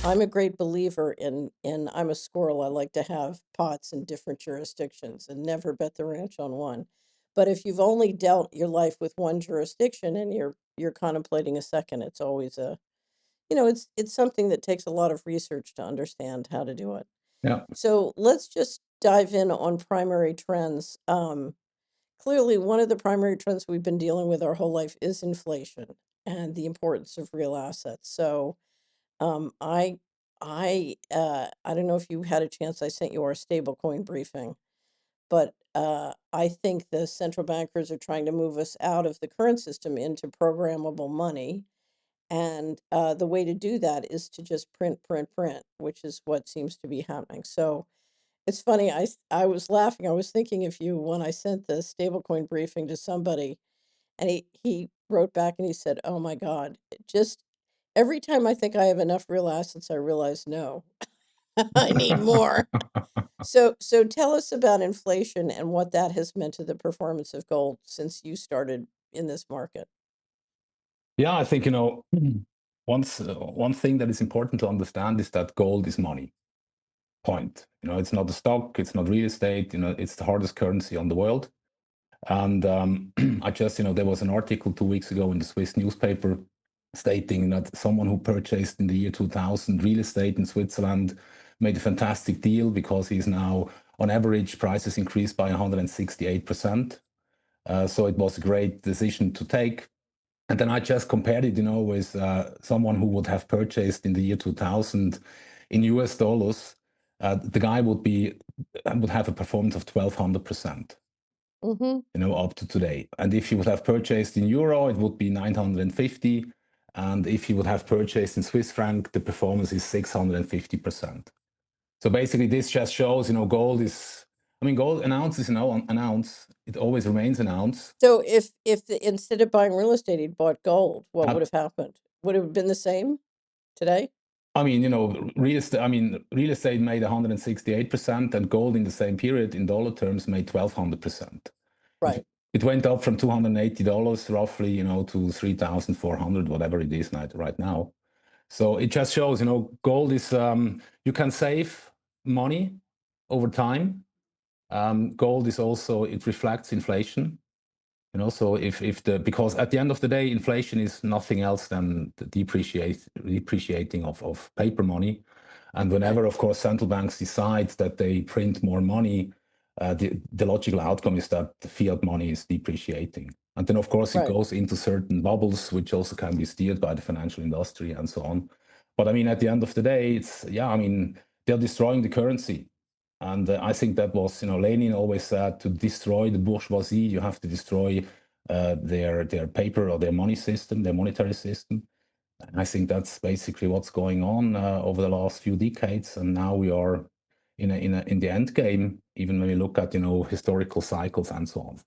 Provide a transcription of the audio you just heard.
I'm a great believer in I'm a squirrel. I like to have pots in different jurisdictions and never bet the ranch on one. But if you've only dealt your life with one jurisdiction and you're contemplating a second, it's always it's something that takes a lot of research to understand how to do it. Yeah. So let's just dive in on primary trends. Clearly, one of the primary trends we've been dealing with our whole life is inflation and the importance of real assets. So um, I I don't know if you had a chance. I sent you our stablecoin briefing, but I think the central bankers are trying to move us out of the current system into programmable money, and the way to do that is to just print, print, print, which is what seems to be happening. So it's funny. I was laughing. I was thinking of you when I sent the stablecoin briefing to somebody, and he wrote back and he said, "Oh my God, just every time I think I have enough real assets, I realize no, I need more." So tell us about inflation and what that has meant to the performance of gold since you started in this market. Yeah, I think, one thing that is important to understand is that gold is money. Point. It's not a stock, it's not real estate, it's the hardest currency on the world. And I just, there was an article 2 weeks ago in the Swiss newspaper stating that someone who purchased in the year 2000 real estate in Switzerland made a fantastic deal because he's now, on average, prices increased by 168%. So it was a great decision to take. And then I just compared it, with someone who would have purchased in the year 2000 in US dollars. The guy would have a performance of 1200%, Mm-hmm. up to today. And if he would have purchased in euro, it would be 950. And if he would have purchased in Swiss franc, the performance is 650%. So basically, this just shows, gold is, gold, an ounce is an ounce. It always remains an ounce. So instead of buying real estate, he'd bought gold, what Uh, would have happened? Would it have been the same today? real estate made 168%, and gold in the same period in dollar terms made 1,200%. It, Right. it went up from $280 roughly, to 3,400, whatever it is right now. So it just shows, gold is, you can save money over time. Gold is also, it reflects inflation. So if the because at the end of the day, inflation is nothing else than the depreciating of paper money. And Right. whenever, of course, central banks decide that they print more money, the logical outcome is that the fiat money is depreciating. And then, of course, it Right. goes into certain bubbles, which also can be steered by the financial industry and so on. But at the end of the day, they're destroying the currency. And I think that was, Lenin always said, to destroy the bourgeoisie, you have to destroy their paper or their money system, their monetary system. And I think that's basically what's going on over the last few decades. And now we are in the end game, even when we look at, historical cycles and so on.